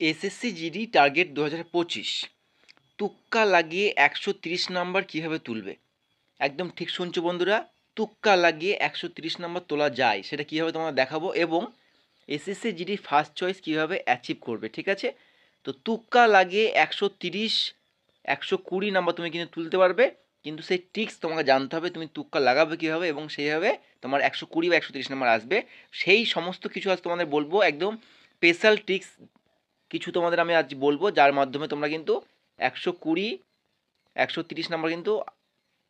SSC GD target 2025 তুক্কা লাগিয়ে 130 number কিভাবে তুলবে? একদম ঠিক শুনছো বন্ধুরা, তুক্কা লাগিয়ে 130 নাম্বার তোলা যায় সেটা কীভাবে তোমাদের দেখাবো, এবং এসএসসি জিডি ফার্স্ট চয়েস কীভাবে অ্যাচিভ করবে। ঠিক আছে, তো তুক্কা লাগিয়ে 130 120 নাম্বার তুমি কিন্তু তুলতে পারবে, কিন্তু সেই ট্রিক্স তোমাকে জানতে হবে তুমি তুক্কা লাগাবে কীভাবে এবং সেইভাবে তোমার 120 বা 130 নাম্বার আসবে। সেই সমস্ত কিছু আজ তোমাদের বলবো, একদম স্পেশাল ট্রিক্স কিছু তোমাদের আমি আজ বলবো, যার মাধ্যমে তোমরা কিন্তু 120 130 নাম্বার কিন্তু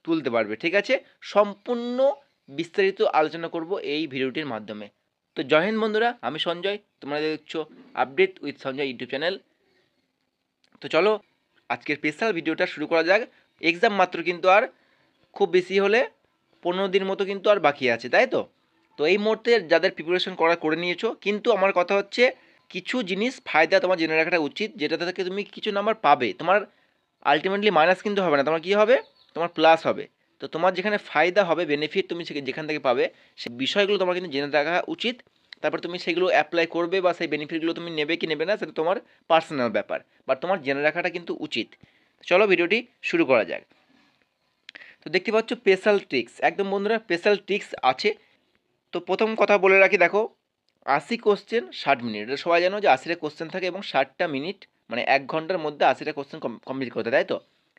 তুলতে পারবে। ঠিক আছে, সম্পূর্ণ বিস্তারিত আলোচনা করব এই ভিডিওটির মাধ্যমে। তো জয় হিন্দ বন্ধুরা, আমি সঞ্জয়, তোমরা দেখছো update with Sanjay YouTube channel. তো চলো আজকের স্পেশাল ভিডিওটা শুরু করা যাক। এক্সাম মাত্র কিন্তু আর খুব বেশি হলে 15 দিন মতো কিন্তু আর বাকি আছে, তাই তো? তো এই মুহূর্তে যাদের প্রিপারেশন করে নিয়েছো, কিন্তু আমার কথা হচ্ছে কিছু জিনিস ফায়দা তোমার জেনে রাখাটা উচিত, যেটা থেকে তুমি কিছু নাম্বার পাবে। তোমার আলটিমেটলি মাইনাস কিন্তু হবে না, তোমার কী হবে, তোমার প্লাস হবে। তো তোমার যেখানে ফায়দা হবে, বেনিফিট তুমি যেখান থেকে পাবে, সেই বিষয়গুলো তোমার কিন্তু জেনে রাখা উচিত। তারপর তুমি সেগুলো অ্যাপ্লাই করবে বা সেই বেনিফিটগুলো তুমি নেবে কি নেবে না সেটা তোমার পার্সোনাল ব্যাপার, বাট তোমার জেনে রাখাটা কিন্তু উচিত। চলো ভিডিওটি শুরু করা যাক। তো দেখতে পাচ্ছ স্পেশাল ট্রিক্স, একদম বন্ধুরা স্পেশাল ট্রিক্স আছে। তো প্রথম কথা বলে রাখি, দেখো 80 কোশ্চেন 60 মিনিট, এটা সবাই জানো যে 80টা কোশ্চেন থাকে এবং 60টা মিনিট, মানে 1 ঘন্টার মধ্যে 80টা কোশ্চেন কমপ্লিট করতে, তাই তো?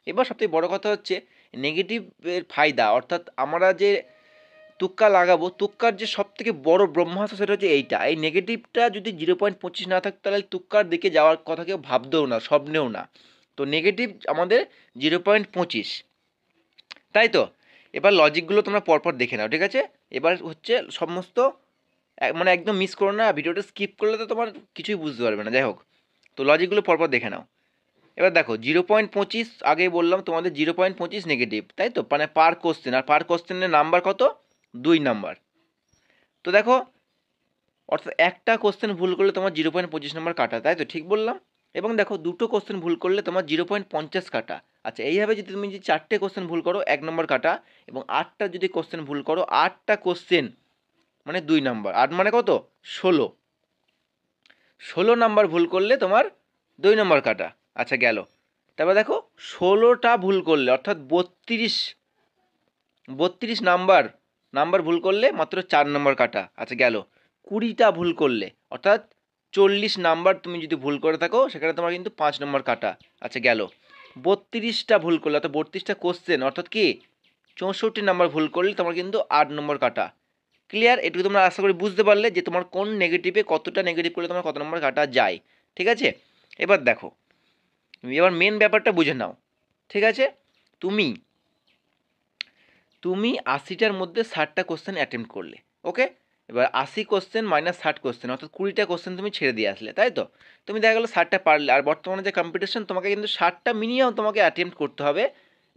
এবার সবথেকে বড় কথা হচ্ছে নেগেটিভের ফায়দা, অর্থাৎ আমরা যে তুক্কা লাগাবো, তুক্কার যে সবথেকে বড় ব্রহ্মাস্ত্র সেটা হচ্ছে এইটা। এই নেগেটিভটা যদি 0.25 না থাকতো তাহলে তুক্কার দিকে যাওয়ার কথা কেউ ভাবতেও না, স্বপ্নেও না। তো নেগেটিভ আমাদের 0.25, তাই তো? এবার লজিকগুলো তোমরা পরপর দেখে নাও, ঠিক আছে? এবার হচ্ছে সমস্ত মানে একদম মিস করো না, ভিডিওটা স্কিপ করলে তো তোমার কিছুই বুঝতে পারবে না। যাই হোক, তো লজিকগুলো পরপর দেখে নাও। এবার দেখো 0.25, আগেই বললাম তোমাদের 0.25 নেগেটিভ, তাই তো? মানে পার কোশ্চেন, আর পার কোশ্চেনের নাম্বার কত? 2 নাম্বার। তো দেখো, অর্থাৎ একটা কোশ্চেন ভুল করলে তোমার 0.25 নাম্বার কাটা, তাই তো? ঠিক বললাম। এবং দেখো দুটো কোশ্চেন ভুল করলে তোমার 0.50 কাটা। আচ্ছা, এইভাবে যদি তুমি 4টে কোশ্চেন ভুল করো 1 নম্বর কাটা, এবং 8টা যদি কোশ্চেন ভুল করো, 8টা কোশ্চেন মানে 2 নাম্বার, 8 মানে কত? 16। 16 নাম্বার ভুল করলে তোমার 2 নাম্বার কাটা। আচ্ছা গেল। তারপর দেখো 16টা ভুল করলে, অর্থাৎ 32 নাম্বার ভুল করলে মাত্র 4 নাম্বার কাটা। আচ্ছা গেল। 20টা ভুল করলে, অর্থাৎ 40 নাম্বার তুমি যদি ভুল করে থাকো, সেখানে তোমার কিন্তু 5 নম্বর কাটা। আচ্ছা গেল। 32টা ভুল করলে, অর্থাৎ 32টা কোশ্চেন, অর্থাৎ কি 64 নাম্বার ভুল করলে তোমার কিন্তু 8 নম্বর কাটা। ক্লিয়ার? এটুকু তোমরা আশা করি বুঝতে পারলে যে তোমার কোন নেগেটিভে কতটা নেগেটিভ করলে তোমার কত নম্বর কাটা যায়। ঠিক আছে, এবার দেখো, এবার মেন ব্যাপারটা বুঝে নাও। ঠিক আছে, তুমি 80টার মধ্যে 60টা কোশ্চেন অ্যাটেম্প্ট করলে, ওকে? এবার 80 কোশ্চেন মাইনাস 60 কোশ্চেন, অর্থাৎ 20টা কোশ্চেন তুমি ছেড়ে দিয়ে আসলে, তাই তো? তুমি দেখা গেলো 60টা পারলে, আর বর্তমানে যে কম্পিটিশন, তোমাকে কিন্তু 60টা মিনিমাম তোমাকে অ্যাটেম্প্ট করতে হবে।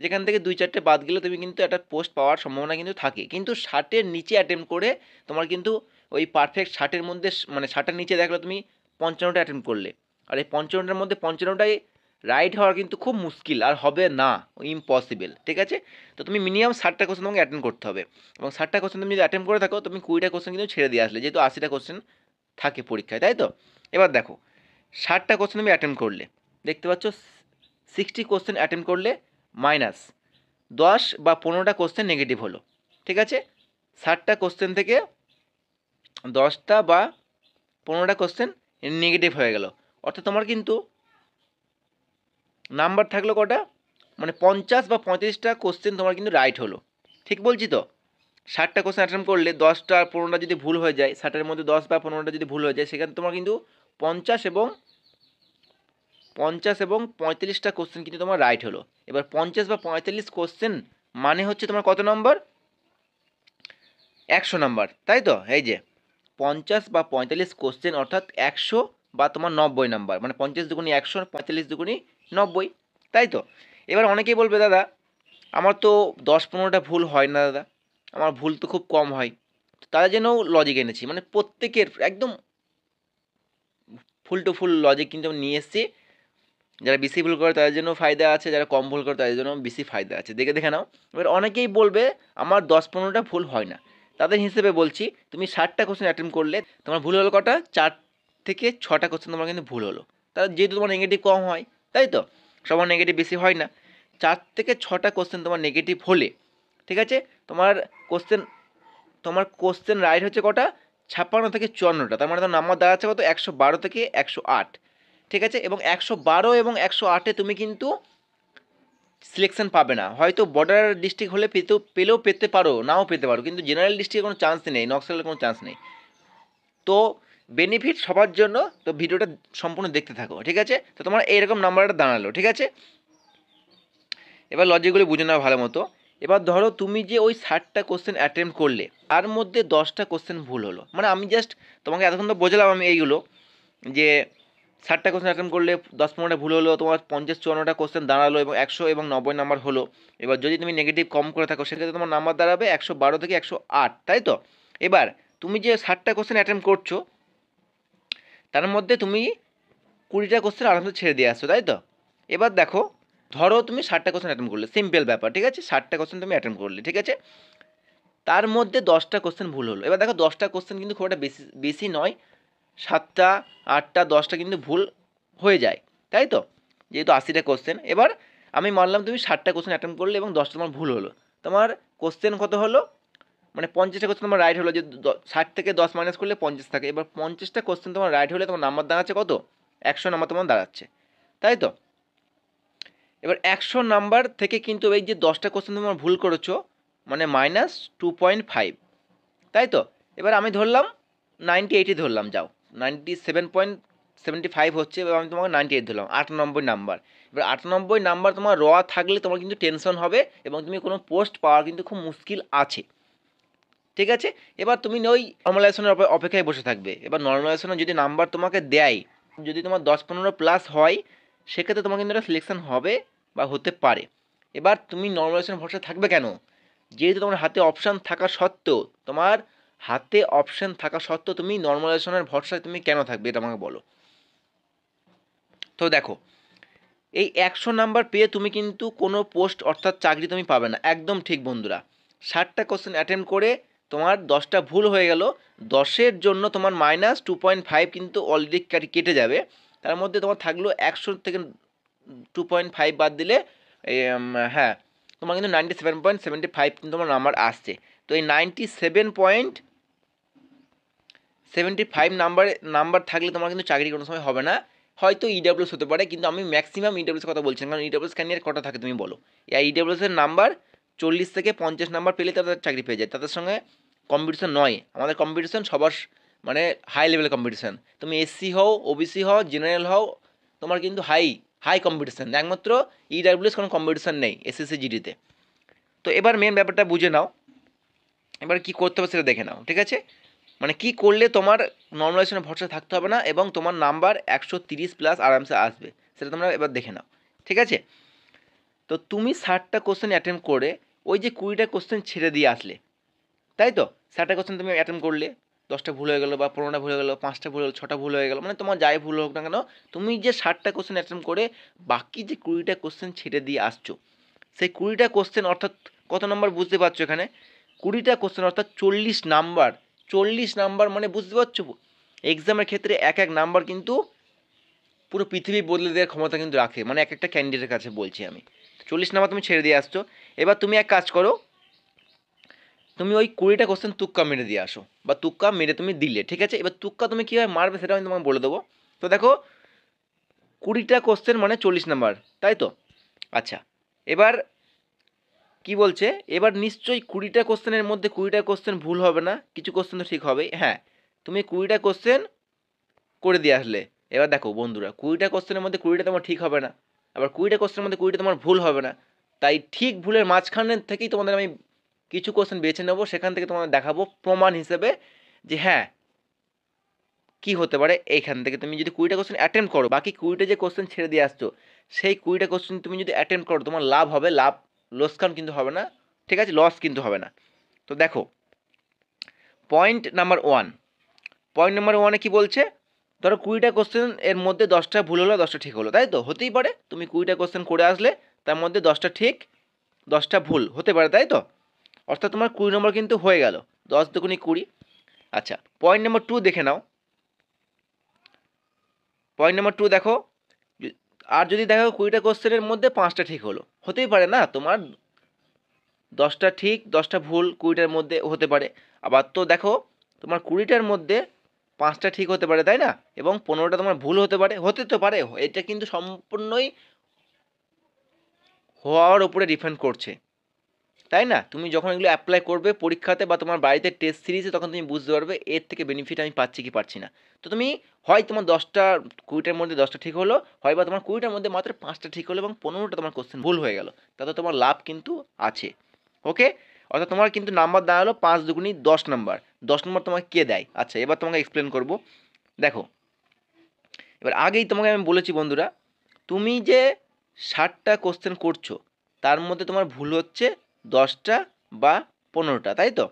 যেখান থেকে 2-4টে বাদ গেলে তুমি কিন্তু একটা পোস্ট পাওয়ার সম্ভাবনা কিন্তু থাকে, কিন্তু 60-এর নিচে অ্যাটেম্প্ট করে তোমার কিন্তু ওই পারফেক্ট 60-এর মধ্যে, মানে 60-এর নিচে দেখলো তুমি 55টা অ্যাটেম্প্ট করলে, আর এই 55টার মধ্যে 55টাই রাইট হওয়ার কিন্তু খুব মুশকিল, আর হবে না, ইম্পসিবল। ঠিক আছে, তো তুমি মিনিমাম 60টা কোশ্চেন তোমাকে অ্যাটেন্ড করতে হবে, এবং 60টা কোশ্চেন তুমি যদি অ্যাটেন্ড করে থাকো, তুমি 20টা কোশ্চেন কিন্তু ছেড়ে দিয়ে আসলে, যেহেতু 80টা কোশ্চেন থাকে পরীক্ষায়, তাই তো? এবার দেখো 60টা কোশ্চেন তুমি অ্যাটেন্ড করলে, দেখতে পাচ্ছ 60 কোশ্চেন অ্যাটেন্ড করলে মাইনাস 10 বা 15টা কোশ্চেন নেগেটিভ হলো। ঠিক আছে, 60টা কোশ্চেন থেকে 10টা বা 15টা কোশ্চেন নেগেটিভ হয়ে গেল, অর্থাৎ তোমার কিন্তু নাম্বার থাকলো কটা, মানে 50 বা 35টা কোশ্চেন তোমার কিন্তু রাইট হলো। ঠিক বলছি তো? 60টা কোশ্চেন অ্যাটেম্প করলে 10টা আর 15টা যদি ভুল হয়ে যায়, 60-এর মধ্যে 10 বা 15টা যদি ভুল হয়ে যায়, সেখানে তোমার কিন্তু 50 এবং 35টা কোশ্চেন কিন্তু তোমার রাইট হলো। এবার 50 বা 45 কোশ্চেন মানে হচ্ছে তোমার কত নম্বর? 100 নাম্বার, তাই তো? এই যে 50 বা 45 কোশ্চেন, অর্থাৎ 100 বা তোমার 90 নাম্বার, মানে 50 দুগুণি 100, 45 দুগুণি 90, তাই তো? এবার অনেকেই বলবে দাদা আমার তো 10-15টা ভুল হয় না দাদা, আমার ভুল তো খুব কম হয়। তাদের জন্যও লজিক এনেছি, মানে প্রত্যেকের একদম ফুল টু ফুল লজিক কিন্তু আমি নিয়ে এসেছি। যারা বেশি ভুল করে তাদের জন্য ফায়দা আছে, যারা কম ভুল করে তাদের জন্য বেশি ফায়দা আছে, দেখে নাও। এবার অনেকেই বলবে আমার 10-15টা ভুল হয় না, তাদের হিসেবে বলছি, তুমি 60টা কোশ্চেন অ্যাটেম্প করলে তোমার ভুল হলো কটা? 4 থেকে 6টা কোশ্চেন তোমার কিন্তু ভুল হলো, তাহলে যেহেতু তোমার নেগেটিভ কম হয়, তাই তো, সবার নেগেটিভ বেশি হয় না। 4 থেকে 6টা কোশ্চেন তোমার নেগেটিভ হলে, ঠিক আছে, তোমার কোশ্চেন রাইট হচ্ছে কটা, 56 থেকে 54টা, তার মানে তোমার নাম্বার দাঁড়াচ্ছে কত, 112 থেকে 108, ঠিক আছে। এবং 112 এবং 108-এ তুমি কিন্তু সিলেকশন পাবে না, হয়তো বর্ডার ডিস্ট্রিক্ট হলে পেলেও পেতে পারো, নাও পেতে পারো, কিন্তু জেনারেল ডিস্ট্রিক্টে কোনো চান্স নেই, নকশালের কোনো চান্স নেই। তো বেনিফিট সবার জন্য, তো ভিডিওটা সম্পূর্ণ দেখতে থাকো, ঠিক আছে। তো তোমার এইরকম নাম্বারটা দাঁড়ালো, ঠিক আছে। এবার লজিকগুলি বুঝে নাও ভালো মতো। এবার ধরো তুমি যে ওই 60টা কোশ্চেন অ্যাটেম্প করলে, তার মধ্যে 10টা কোশ্চেন ভুল হলো, মানে আমি জাস্ট তোমাকে এতক্ষণ তো বোঝালাম আমি এইগুলো, যে 60টা কোশ্চেন অ্যাটেম্প করলে 10-15টা ভুল হলো, তোমার 50-54টা কোশ্চেন দাঁড়ালো এবং 100 এবং 90 নাম্বার হলো। এবার যদি তুমি নেগেটিভ কম করে থাকো, সেক্ষেত্রে তোমার নাম্বার দাঁড়াবে 112 থেকে 108, তাই তো। এবার তুমি যে 60টা কোশ্চেন অ্যাটেম্প করছো, তার মধ্যে তুমি 20টা কোশ্চেন আরামসে ছেড়ে দিয়ে আসছো, তাই তো। এবার দেখো, ধরো তুমি 60টা কোশ্চেন অ্যাটেম্প করলে, সিম্পল ব্যাপার, ঠিক আছে, 60টা কোশ্চেন তুমি অ্যাটেম্প করলে, ঠিক আছে, তার মধ্যে 10টা কোশ্চেন ভুল হলো। এবার দেখো 10টা কোশ্চেন কিন্তু খুব একটা বেশি বেশি নয়, 7টা 8টা 10টা কিন্তু ভুল হয়ে যায়, তাই তো, যেহেতু 80টা কোশ্চেন। এবার আমি মানলাম তুমি 60টা কোশ্চেন অ্যাটেম্প করলে এবং 10টা তোমার ভুল হলো, তোমার কোশ্চেন কত হলো, মানে 50টা কোশ্চেন তোমার রাইট হলো, যে 60 থেকে 10 মাইনাস করলে 50 থাকে। এবার 50টা কোশ্চেন তোমার রাইট হলে তোমার নাম্বার দাঁড়াচ্ছে কত, 100 নাম্বার তোমার দাঁড়াচ্ছে, তাই তো। এবার 100 নাম্বার থেকে কিন্তু এই যে 10টা কোশ্চেন তোমার ভুল করেছো, মানে -2.5, তাই তো। এবার আমি ধরলাম 98ই ধরলাম, যাও 97.75 হচ্ছে, এবার আমি তোমাকে 98 ধরলাম, 98 নাম্বার। এবার 98 নাম্বার তোমার র থাকলে তোমার কিন্তু টেনশন হবে এবং তুমি কোনো পোস্ট পাওয়ার কিন্তু খুব মুশকিল আছে, ঠিক আছে। এবার তুমি ওই নর্মালাইজেশনের অপেক্ষায় বসে থাকবে। এবার নর্মালাইজেশনে যদি নাম্বার তোমাকে দেয়, যদি তোমার 10-15 প্লাস হয়, সেক্ষেত্রে তোমার কিন্তু একটা সিলেকশন হবে বা হতে পারে। এবার তুমি নর্মালাইজেশনের ভরসা থাকবে কেন, যেহেতু তোমার হাতে অপশান থাকা সত্ত্বেও, তুমি নর্মালাইজেশনের ভরসায় তুমি কেন থাকবে, এটা আমাকে বলো। তো দেখো, এই 100 নাম্বার পেয়ে তুমি কিন্তু কোনো পোস্ট অর্থাৎ চাকরি তুমি পাবে না, একদম ঠিক বন্ধুরা। 60টা কোশ্চেন অ্যাটেম্প করে তোমার 10টা ভুল হয়ে গেল, 10-এর জন্য তোমার -2.5 কিন্তু অলরেডি কেটে যাবে, তার মধ্যে তোমার থাকলো 100 থেকে 2.5 বাদ দিলে, হ্যাঁ, তোমার কিন্তু 97.75 কিন্তু তোমার নাম্বার আসছে। তো এই 97.75 নাম্বার থাকলে তোমার কিন্তু চাকরি কোনো সময় হবে না, হয়তো ইডাব্লিউএস হতে পারে, কিন্তু আমি ম্যাক্সিমাম ইডাব্লিউএস কথা বলছি না, কারণ ইডাব্লিউএস ক্যান্ডিডেট কটা থাকে তুমি বলো। এই ইডাব্লিউএস এর নাম্বার 40 থেকে 50 নাম্বার পেলে তাদের চাকরি পেয়ে যায়, তাদের সঙ্গে কম্পিটিশন নয়, আমাদের কম্পিটিশন সবার, মানে হাই লেভেলের কম্পিটিশন। তুমি এসসি হও, ওবিসি হও, জেনারেল হও, তোমার কিন্তু হাই কম্পিটিশন, একমাত্র ইডাব্লিউএস কোনো কম্পিটিশন নেই এসএসসি জিডিতে। তো এবার মেন ব্যাপারটা বুঝে নাও, এবার কি করতে হবে সেটা দেখে নাও, ঠিক আছে। মানে কি করলে তোমার নর্মালাইজেশনে ভরসা থাকতে হবে না এবং তোমার নাম্বার 130 প্লাস আরামসে আসবে, সেটা তোমরা এবার দেখে নাও, ঠিক আছে। তো তুমি 60টা কোশ্চেন অ্যাটেম্প করে ওই যে 20টা কোশ্চেন ছেড়ে দিয়ে আসলে, তাই তো। 60টা কোশ্চেন তুমি অ্যাটেম্প করলে, 10টা ভুল হয়ে গেলো বা 15টা ভুল হয়ে গেলো, 5টা ভুল হলো, 6টা ভুল হয়ে গেলো, মানে তোমার যাই ভুল হোক না কেন, তুমি যে 60টা কোশ্চেন অ্যাটেম্প করে বাকি যে 20টা কোশ্চেন ছেড়ে দিয়ে আসছো, সেই 20টা কোশ্চেন অর্থাৎ কত নাম্বার বুঝতে পারছো এখানে, 20টা কোশ্চেন অর্থাৎ 40 নাম্বার। 40 নাম্বার মানে বুঝতে পারছো, এক্সামের ক্ষেত্রে এক এক নাম্বার কিন্তু পুরো পৃথিবী বদলে দেওয়ার ক্ষমতা কিন্তু রাখে, মানে এক একটা ক্যান্ডিডেটের কাছে বলছি আমি। 40 নাম্বার তুমি ছেড়ে দিয়ে আসছো, এবার তুমি এক কাজ করো, তুমি ওই 20টা কোশ্চেন তুক্কা মেরে দিয়ে আসো, বা তুক্কা মেরে তুমি দিলে, ঠিক আছে। এবার তুক্কা তুমি কীভাবে মারবে সেটা আমি তোমাকে বলে দেবো। তো দেখো, 20টা কোশ্চেন মানে 40 নাম্বার, তাই তো। আচ্ছা, এবার কি বলছে, এবার নিশ্চয়ই 20টা কোশ্চেনের মধ্যে 20টা কোশ্চেন ভুল হবে না, কিছু কোশ্চেন তো ঠিক হবে, হ্যাঁ। তুমি 20টা কোশ্চেন করে দিয়ে আসলে, এবার দেখো বন্ধুরা, 20টা কোশ্চেনের মধ্যে 20টা তোমার ঠিক হবে না, আবার 20টা কোশ্চেনের মধ্যে 20টা তোমার ভুল হবে না, তাই ঠিক ভুলের মাঝখানে থেকেই তোমাদের আমি কিছু কোশ্চেন বেছে নেবো, সেখান থেকে তোমাদের দেখাবো প্রমাণ হিসেবে যে হ্যাঁ কি হতে পারে। এইখান থেকে তুমি যদি 20টা কোশ্চেন অ্যাটেম্প করো, বাকি 20টা যে কোশ্চেন ছেড়ে দিয়ে আসছো, সেই 20টা কোশ্চেন তুমি যদি অ্যাটেম্প করো, তোমার লাভ হবে, লোকসান কিন্তু হবে না, ঠিক আছে, লস কিন্তু হবে না। তো দেখো, পয়েন্ট নাম্বার 1 কি বলছে, ধরো 20টা কোশ্চেন এর মধ্যে 10টা ভুল হলো, 10টা ঠিক হলো, তাই তো, হতেই পারে। তুমি 20টা কোশ্চেন করে আসলে, তার মধ্যে 10টা ঠিক 10টা ভুল হতে পারে, তাই তো, অর্থাৎ তোমার 20 নম্বর কিন্তু হয়ে গেল, 10 দুগুণি 20। আচ্ছা, পয়েন্ট নাম্বার 2 দেখে নাও। পয়েন্ট নাম্বার 2 দেখো, আর যদি দেখো 20টা কোশ্চেনের মধ্যে 5টা ঠিক হলো, হতেই পারে না তোমার 10টা ঠিক 10টা ভুল 20টার মধ্যে হতে পারে। আবার তো দেখো তোমার 20টার মধ্যে 5টা ঠিক হতে পারে, তাই না? এবং 15টা তোমার ভুল হতে পারে, হতে তো পারে। এটা কিন্তু সম্পূর্ণই হওয়ার উপরে ডিপেন্ড করছে, তাই না? তুমি যখন এগুলো অ্যাপ্লাই করবে পরীক্ষাতে বা তোমার বাড়িতে টেস্ট সিরিজে, তখন তুমি বুঝতে পারবে এর থেকে বেনিফিট আমি পাচ্ছি কি পাচ্ছি না। তো তুমি হয় তোমার 20টার মধ্যে 10টা ঠিক হলো, হয় বা তোমার 20টার মধ্যে মাত্র 5টা ঠিক হলো এবং 15টা তোমার কোশ্চেন ভুল হয়ে গেল, তাতে তোমার লাভ কিন্তু আছে। ওকে, অর্থাৎ তোমার কিন্তু নাম্বার দাঁড়ালো 5 দুগুণী 10 নাম্বার। 10 নম্বর তোমাকে কে দেয়? আচ্ছা, এবার তোমাকে এক্সপ্লেন করব। দেখো, এবার আগেই তোমাকে আমি বলেছি বন্ধুরা, তুমি যে 60টা কোশ্চেন করছো তার মধ্যে তোমার ভুল হচ্ছে 10টা বা 15টা, তাই তো?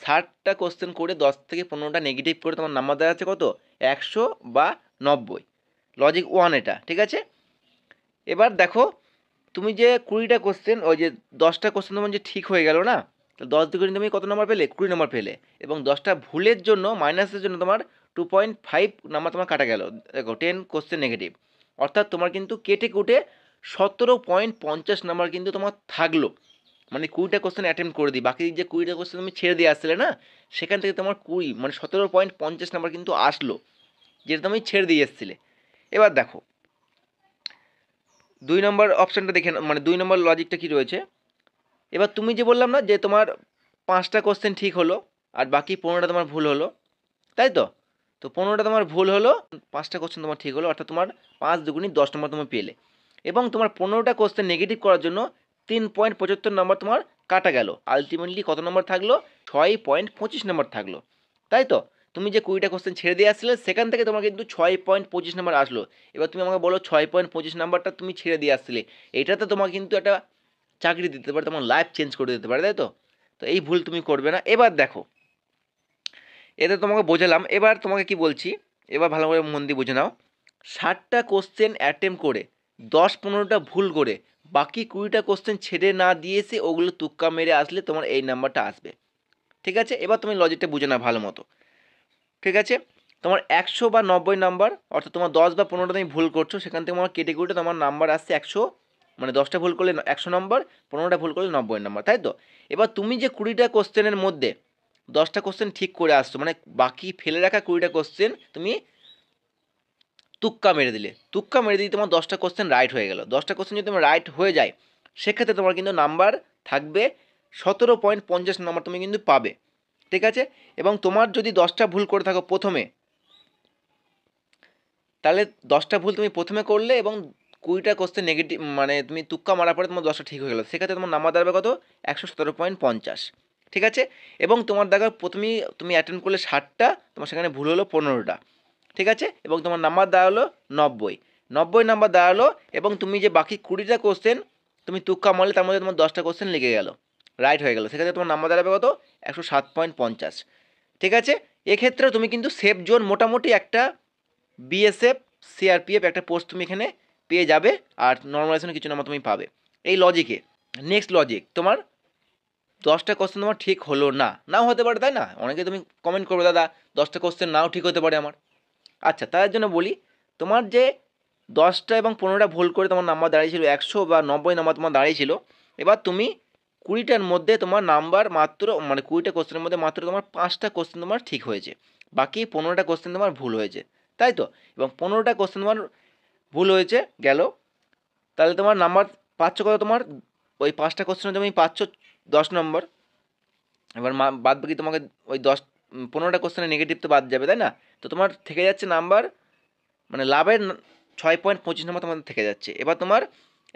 60টা কোশ্চেন করে 10 থেকে 15টা নেগেটিভ করে তোমার নাম্বার দেওয়া আছে কত? 100 বা 90। লজিক 1 এটা, ঠিক আছে? এবার দেখো, তুমি যে 20টা কোশ্চেন, ওই যে 10টা কোশ্চেন তোমার যে ঠিক হয়ে গেল না, তো 10 দিয়ে তুমি কত নাম্বার পেলে? 20 নাম্বার পেলে। এবং 10টা ভুলের জন্য, মাইনাসের জন্য তোমার 2.5 নাম্বার তোমার কাটা গেল। দেখো 10 কোশ্চেন নেগেটিভ, অর্থাৎ তোমার কিন্তু কেটে কুটে 17.50 নাম্বার কিন্তু তোমার থাকলো। মানে 20টা কোশ্চেন অ্যাটেম্প করে দিই, বাকি যে 20টা কোশ্চেন তুমি ছেড়ে দিয়ে আসছিলে না, সেখান থেকে তোমার 20 মানে 17.50 নাম্বার কিন্তু আসলো, যেটা তুমি ছেড়ে দিয়ে এসেছিলে। এবার দেখো 2 নম্বর অপশানটা দেখে মানে 2 নম্বর লজিকটা কি রয়েছে। এবার তুমি যে বললাম না যে তোমার 5টা কোশ্চেন ঠিক হলো আর বাকি 15টা তোমার ভুল হলো, তাই তো? তো 15টা তোমার ভুল হলো, 5টা কোশ্চেন তোমার ঠিক হলো, অর্থাৎ তোমার 5 দুগুণী 10 নম্বর তুমি পেলে। এবং তোমার 15টা কোশ্চেন নেগেটিভ করার জন্য 3.75 নম্বর তোমার কাটা গেল। আলটিমেটলি কত নম্বর থাকলো? 6.25 নম্বর থাকলো, তাই তো? তুমি যে 20টা কোশ্চেন ছেড়ে দিয়ে আসছিলে সেখান থেকে তোমার কিন্তু 6.25 নম্বর আসলো। এবার তুমি আমাকে বলো 6.25 নাম্বারটা তুমি ছেড়ে দিয়ে আসছিলে, এটাতে তোমার কিন্তু একটা চাকরি দিতে পারে, তোমার লাইফ চেঞ্জ করে দিতে পারে, তাই তো? তো এই ভুল তুমি করবে না। এবার দেখো, এটা তোমাকে বোঝালাম, এবার তোমাকে কি বলছি, এবার ভালো করে মন দিয়ে বুঝে নাও। 60টা কোশ্চেন অ্যাটেম্প করে 10-15টা ভুল করে বাকি 20টা কোশ্চেন ছেড়ে না দিয়েছে ওগুলো তুক্কা মেরে আসলে তোমার এই নাম্বারটা আসবে, ঠিক আছে? এবার তুমি লজিকটা বুঝে নাও ভালো মতো, ঠিক আছে? তোমার 100 বা 90 নাম্বার, অর্থাৎ তোমার 10 বা 15টা তুমি ভুল করছো, সেখান থেকে আমার কেটে কুটে তোমার নাম্বার আসছে 100, মানে 10টা ভুল করলে 100 নম্বর, 15টা ভুল করলে 90 নাম্বার, তাই তো? এবার তুমি যে 20টা কোশ্চেনের মধ্যে 10টা কোশ্চেন ঠিক করে আসছো, মানে বাকি ফেলে রাখা 20টা কোশ্চেন তুমি তুক্কা মেরে দিলে, তুক্কা মেরে দিয়ে তোমার 10টা কোশ্চেন রাইট হয়ে গেল। 10টা কোশ্চেন যদি তোমার রাইট হয়ে যায়, সেক্ষেত্রে তোমার কিন্তু নাম্বার থাকবে 17.50 নাম্বার তুমি কিন্তু পাবে, ঠিক আছে? এবং তোমার যদি 10টা ভুল করে থাকো প্রথমে, তাহলে 10টা ভুল তুমি প্রথমে করলে এবং 20টা কোশ্চেন নেগেটিভ, মানে তুমি তুক্কা মারার পরে তোমার 10টা ঠিক হয়ে গেলো, সেক্ষেত্রে তোমার নাম্বার দাঁড়াবে কত? 117.50, ঠিক আছে? এবং তোমার দেখো প্রথমেই তুমি অ্যাটেন্ড করলে 60টা, তোমার সেখানে ভুল হলো 15টা, ঠিক আছে? এবং তোমার নাম্বার দাঁড়ালো 90, 90 নাম্বার দাঁড়ালো। এবং তুমি যে বাকি 20টা কোশ্চেন তুমি তুক্কা মারলে, তার মধ্যে তোমার 10টা কোশ্চেন লেগে গেল, রাইট হয়ে গেল, সেক্ষেত্রে তোমার নাম্বার দাঁড়াবে কত? 107.50, ঠিক আছে? এক্ষেত্রেও তুমি কিন্তু সেফ জোন মোটামুটি একটা বিএসএফ সিআরপিএফ একটা পোস্ট তুমি এখানে পেয়ে যাবে, আর নর্মালাইজেশনে কিছু নাম্বার তুমি পাবে এই লজিকে। নেক্সট লজিক, তোমার 10টা কোশ্চেন তোমার ঠিক হলো না, নাও হতে পারে, তাই না? অনেকে তুমি কমেন্ট করবে, দাদা 10টা কোশ্চেন নাও ঠিক হতে পারে আমার। আচ্ছা, তার জন্য বলি, তোমার যে 10টা এবং 15টা ভুল করে তোমার নাম্বার দাঁড়িয়েছিল 100 বা 90 নাম্বার তোমার দাঁড়িয়েছিল, এবার তুমি 20টার মধ্যে তোমার নাম্বার মাত্র, মানে 20টা কোশ্চেনের মধ্যে মাত্র তোমার 5টা কোশ্চেন তোমার ঠিক হয়েছে, বাকি 15টা কোশ্চেন তোমার ভুল হয়েছে, তাই তো? এবং 15টা কোশ্চেন তোমার ভুল হয়েছে গেল, তাহলে তোমার নাম্বার পাচ্ছ কত? তোমার ওই 5টা কোশ্চেনে তুমি পাচ্ছ 10 নম্বর। এবার বাদ বাকি তোমাকে ওই 15টা কোশ্চেনে নেগেটিভ তো বাদ যাবে, তাই না? তো তোমার থেকে যাচ্ছে নাম্বার, মানে লাভের 6.25 নম্বর তোমাদের থেকে যাচ্ছে। এবার তোমার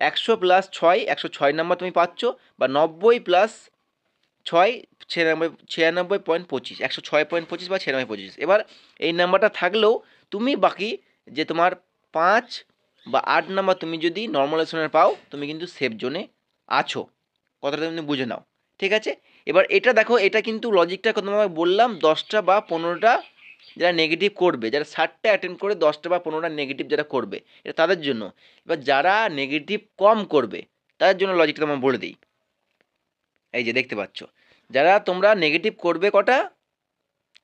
100 প্লাস 6, 106 নাম্বার তুমি পাচ্ছ, বা 90 প্লাস 6, 96.25, 106.25 বা 96.25। এবার এই নাম্বারটা থাকলেও তুমি বাকি যে তোমার 5 বা 8 নাম্বার তুমি যদি নর্মালাইজেশনের পাও, তুমি কিন্তু সেফ জোনে আছো, কথাটা তুমি বুঝে নাও, ঠিক আছে? এবার এটা দেখো, এটা কিন্তু লজিকটা তোমাকে বললাম 10টা বা 15টা যারা নেগেটিভ করবে, যারা 60টা অ্যাটেন্ড করে 10টা বা 15টা নেগেটিভ যারা করবে, এটা তাদের জন্য। এবার যারা নেগেটিভ কম করবে তাদের জন্য লজিকটা তোমার বলে দিই। এই যে দেখতে পাচ্ছ, যারা তোমরা নেগেটিভ করবে কটা?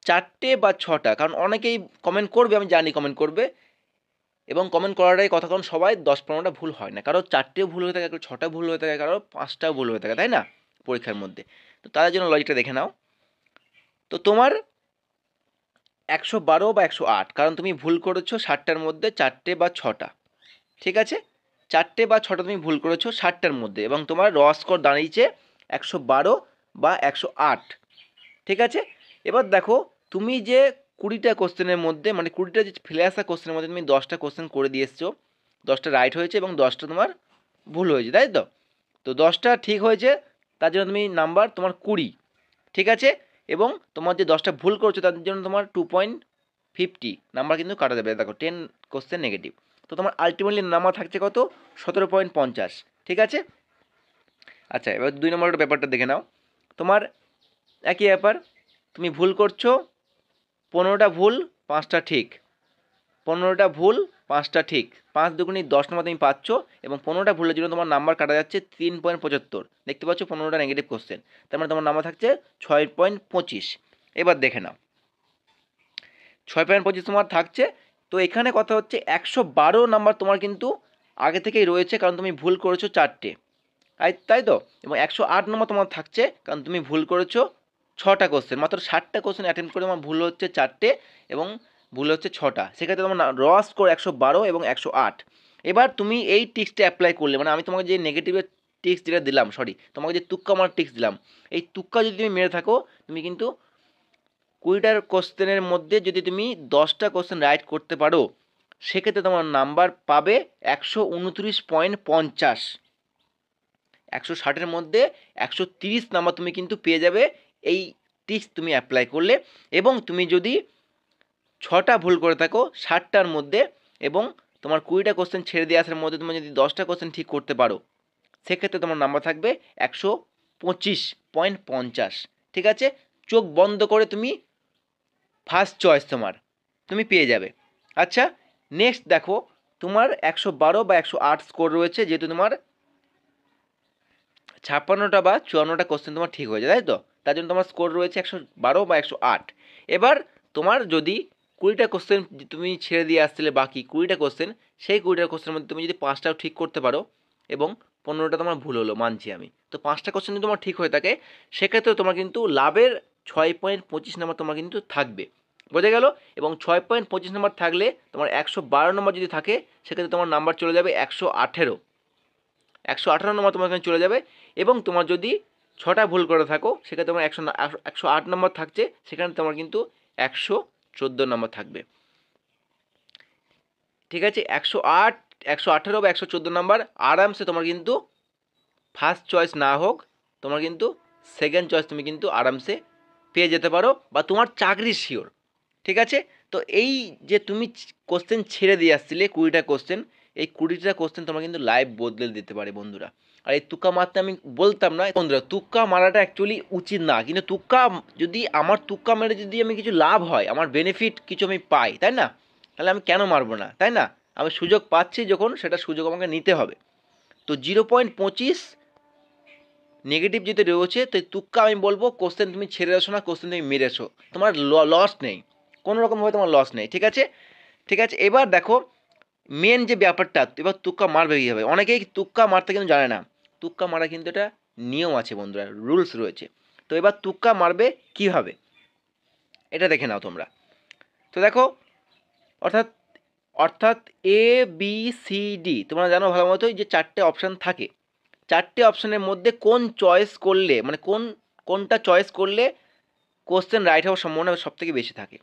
4টে বা 6টা, কারণ অনেকেই কমেন্ট করবে, আমি জানি কমেন্ট করবে, এবং কমেন্ট করাটাই কথা, কারণ সবাই 10-15টা ভুল হয় না, কারো 4টেও ভুল হয়ে থাকে, কারো 6টা ভুল হয়ে থাকে, কারো 5টাও ভুল হয়ে থাকে, তাই না, পরীক্ষার মধ্যে। তো তাদের জন্য লজিকটা দেখে নাও। তো তোমার 112 বা 108, কারণ তুমি ভুল করেছো 60টার মধ্যে 4টে বা 6টা, ঠিক আছে, 4টে বা 6টা তুমি ভুল করেছো 60টার মধ্যে, এবং তোমার র স্কোর দাঁড়িয়েছে 112 বা 108, ঠিক আছে। এবার দেখো, তুমি যে 20টা কোশ্চেনের মধ্যে, মানে 20টা যে ফেলে আসা কোশ্চেনের মধ্যে তুমি 10টা কোশ্চেন করে দিয়ে এসছো, 10টা রাইট হয়েছে এবং 10টা তোমার ভুল হয়েছে, তাই তো। তো 10টা ঠিক হয়েছে, তার জন্য তুমি নাম্বার তোমার 20, ঠিক আছে। এবং তোমার যে 10টা ভুল করছো তার জন্য তোমার 2.50 নাম্বার কিন্তু কাটা যাবে। দেখো 10 কোশ্চেন নেগেটিভ, তো তোমার আলটিমেটলি নাম্বার থাকছে কত, 17.50, ঠিক আছে। আচ্ছা, এবার 2 নম্বরের ব্যাপারটা দেখে নাও। তোমার একই ব্যাপার, তুমি ভুল করছো 15টা ভুল, 5টা ঠিক, 15টা ভুল 5টা ঠিক, 5 দুগুণি 10 নম্বর তুমি পাচ্ছ, এবং 15টা ভুলের জন্য তোমার নাম্বার কাটা যাচ্ছে 3.75, দেখতে পাচ্ছ 15টা নেগেটিভ কোশ্চেন, তার মানে তোমার নাম্বার থাকছে 6.25। এবার দেখে নাও, 6.25 তোমার থাকছে। তো এখানে কথা হচ্ছে 112 নাম্বার তোমার কিন্তু আগে থেকেই রয়েছে, কারণ তুমি ভুল করেছো 4টে, তাই তো। এবং 108 নম্বর তোমার থাকছে, কারণ তুমি ভুল করেছো 6টা কোশ্চেন, মাত্র 60টা কোশ্চেন অ্যাটেম্প করে তোমার ভুল হচ্ছে 4টে এবং ভুল হচ্ছে 6টা, সেক্ষেত্রে তোমার র স্কোর 112 এবং 108। এবার তুমি এই টিক্সটা অ্যাপ্লাই করলে, মানে আমি তোমাকে যে নেগেটিভের টিক্স যেটা দিলাম, সরি, তোমাকে যে তুক্কা মারার টিক্স দিলাম, এই তুক্কা যদি তুমি মেরে থাকো, তুমি কিন্তু 20টার কোশ্চেনের মধ্যে যদি তুমি 10টা কোশ্চেন রাইট করতে পারো, সেক্ষেত্রে তোমার নাম্বার পাবে 129.50, 160-এর মধ্যে 130 নাম্বার তুমি কিন্তু পেয়ে যাবে এই টিক্স তুমি অ্যাপ্লাই করলে। এবং তুমি যদি 6টা ভুল করে থাকো 60টার মধ্যে, এবং তোমার 20টা কোশ্চেন ছেড়ে দিয়ে আসার মধ্যে তুমি যদি 10টা কোশ্চেন ঠিক করতে পারো, সেক্ষেত্রে তোমার নাম্বার থাকবে 125.50, ঠিক আছে। চোখ বন্ধ করে তুমি ফার্স্ট চয়েস তোমার তুমি পেয়ে যাবে। আচ্ছা, নেক্সট দেখো, তোমার 112 বা 108 স্কোর রয়েছে, যেহেতু তোমার 56টা বা 54টা কোশ্চেন তোমার ঠিক হয়েছে, তাই তো, তার জন্য তোমার স্কোর রয়েছে 112 বা 108। এবার তোমার যদি 20টা কোশ্চেন তুমি ছেড়ে দিয়ে আসছিলে, বাকি 20টা কোশ্চেন, সেই 20টা কোশ্চেনের মধ্যে তুমি যদি 5টাও ঠিক করতে পারো এবং 15টা তোমার ভুল হলো, মানছি আমি, তো 5টা কোশ্চেন যদি তোমার ঠিক হয়ে থাকে, সেক্ষেত্রে তোমার কিন্তু লাভের 6.25 নাম্বার তোমার কিন্তু থাকবে, বোঝা গেল। এবং 6.25 নাম্বার থাকলে তোমার 112 নম্বর যদি থাকে, সেক্ষেত্রে তোমার নাম্বার চলে যাবে 118, 118 নম্বর তোমার এখানে চলে যাবে। এবং তোমার যদি 6টা ভুল করে থাকো, সেক্ষেত্রে তোমার 108 নম্বর থাকছে, সেখানে তোমার কিন্তু 114 নম্বর থাকবে, ঠিক আছে। 108, 118 বা 114 নম্বর আরামসে তোমার কিন্তু ফার্স্ট চয়েস না হোক, তোমার কিন্তু সেকেন্ড চয়েস তুমি কিন্তু আরামসে পেয়ে যেতে পারো, বা তোমার চাকরি শিওর, ঠিক আছে। তো এই যে তুমি কোশ্চেন ছেড়ে দিয়ে আসছিলে 20টা কোশ্চেন, এই 20টা কোশ্চেন তোমার কিন্তু লাইভ বদলে দিতে পারে বন্ধুরা। আর এই তুক্কা মারতে আমি বলতাম না বন্ধুরা, তুক্কা মারাটা অ্যাকচুয়ালি উচিত না, কিন্তু তুক্কা যদি আমার তুক্কা মেরে যদি আমি কিছু লাভ হয়, আমার বেনিফিট কিছু আমি পাই, তাই না, তাহলে আমি কেন মারবো না, তাই না। আমি সুযোগ পাচ্ছি যখন, সেটা সুযোগ আমাকে নিতে হবে। তো 0.25 নেগেটিভ যদি রয়েছে, তো তুক্কা আমি বলবো কোশ্চেন তুমি ছেড়ে আসো না, কোশ্চেন তুমি মেরেছো, তোমার লস নেই, কোনো রকমভাবে তোমার লস নেই, ঠিক আছে। ঠিক আছে, এবার দেখো মেন যে ব্যাপারটা, এবার তুক্কা মারবে কীভাবে, অনেকেই তুক্কা মারতে কিন্তু জানে না, তুক্কা মারা কিন্তু এটা নিয়ম আছে বন্ধুরা, রুলস রয়েছে। তো এবার তুক্কা মারবে কীভাবে, এটা দেখে নাও তোমরা। তো দেখো, অর্থাৎ অর্থাৎ এ বি সি ডি তোমরা জানো ভালো মতোই যে 4টে অপশান থাকে, 4টে অপশানের মধ্যে কোন চয়েস করলে, মানে কোনটা চয়েস করলে কোশ্চেন রাইট হওয়ার সম্ভাবনা সবথেকে বেশি থাকে।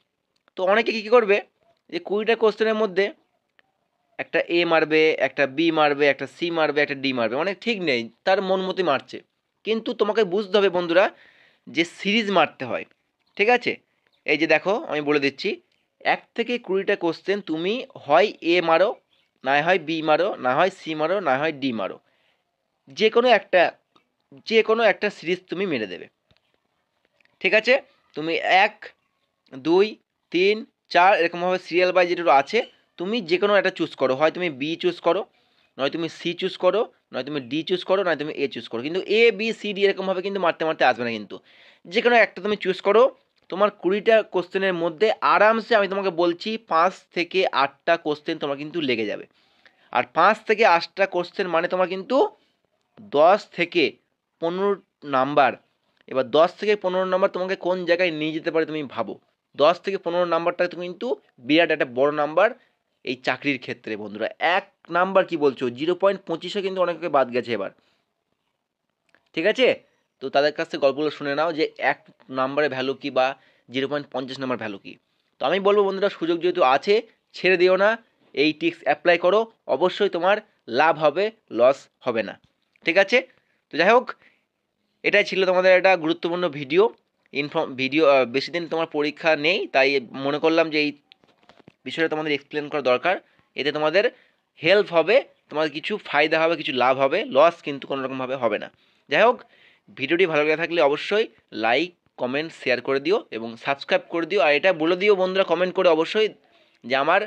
তো অনেকে কী করবে, যে 20টা কোশ্চেনের মধ্যে একটা এ মারবে, একটা বি মারবে, একটা সি মারবে, একটা ডি মারবে, মানে ঠিক নেই, তার মন মতোই মারছে। কিন্তু তোমাকে বুঝতে হবে বন্ধুরা, যে সিরিজ মারতে হয়, ঠিক আছে। এই যে দেখো আমি বলে দিচ্ছি, 1 থেকে 20টা কোশ্চেন তুমি হয় এ মারো, না হয় বি মারো, না হয় সি মারো, না হয় ডি মারো, যে কোনো একটা, যে কোনো একটা সিরিজ তুমি মেরে দেবে, ঠিক আছে। তুমি 1, 2, 3, 4 এরকমভাবে সিরিয়াল বাই যেটা আছে, তুমি যে কোনো একটা চুজ করো, হয় তুমি বি চুজ করো, নয় তুমি সি চুজ করো, নয় তুমি ডি চুজ করো, নয় তুমি এ চুজ করো, কিন্তু এ বি সি ডি এরকমভাবে কিন্তু মারতে মারতে আসবে না, কিন্তু যে কোনো একটা তুমি চুজ করো, তোমার 20টা কোশ্চেনের মধ্যে আরামসে আমি তোমাকে বলছি 5 থেকে 8টা কোশ্চেন তোমার কিন্তু লেগে যাবে। আর 5 থেকে 8টা কোশ্চেন মানে তোমার কিন্তু 10 থেকে 15 নাম্বার। এবার 10 থেকে 15 নাম্বার তোমাকে কোন জায়গায় নিয়ে যেতে পারে তুমি ভাবো। 10 থেকে 15 নাম্বারটা তুমি কিন্তু বিরাট একটা বড় নাম্বার এই চাকরির ক্ষেত্রে বন্ধুরা। 1 নাম্বার কি বলছো, 0.25 কিন্তু অনেকে বাদ গেছে এবার, ঠিক আছে? তো তাদের কাছ থেকে গল্পগুলো শুনে নাও যে 1 নাম্বারের ভ্যালু কী বা 0.50 নাম্বার ভ্যালু কী। তো আমি বলবো বন্ধুরা, সুযোগ যেহেতু আছে ছেড়ে দিও না, এই টিক্স অ্যাপ্লাই করো, অবশ্যই তোমার লাভ হবে, লস হবে না, ঠিক আছে? তো যাই হোক, এটাই ছিল তোমাদের একটা গুরুত্বপূর্ণ ভিডিও। বেশি দিন তোমার পরীক্ষা নেই, তাই মনে করলাম যে এই বিষয়টা তোমাদের এক্সপ্লেন করা দরকার। এতে তোমাদের হেল্প হবে, তোমাদের কিছু ফায়দা হবে, কিছু লাভ হবে, লস কিন্তু কোনো রকমভাবে হবে না। যাই হোক, ভিডিওটি ভালো লেগে থাকলে অবশ্যই লাইক, কমেন্ট, শেয়ার করে দিও এবং সাবস্ক্রাইব করে দিও। আর এটা বলে দিও বন্ধুরা কমেন্ট করে অবশ্যই যে আমার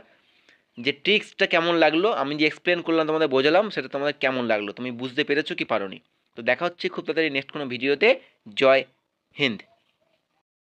যে ট্রিক্সটা কেমন লাগলো, আমি যে এক্সপ্লেন করলাম তোমাদের বোঝালাম, সেটা তোমাদের কেমন লাগলো, তুমি বুঝতে পেরেছো কি পারোনি। তো দেখা হচ্ছে খুব তাড়াতাড়ি নেক্সট কোনো ভিডিওতে। জয় হিন্দ।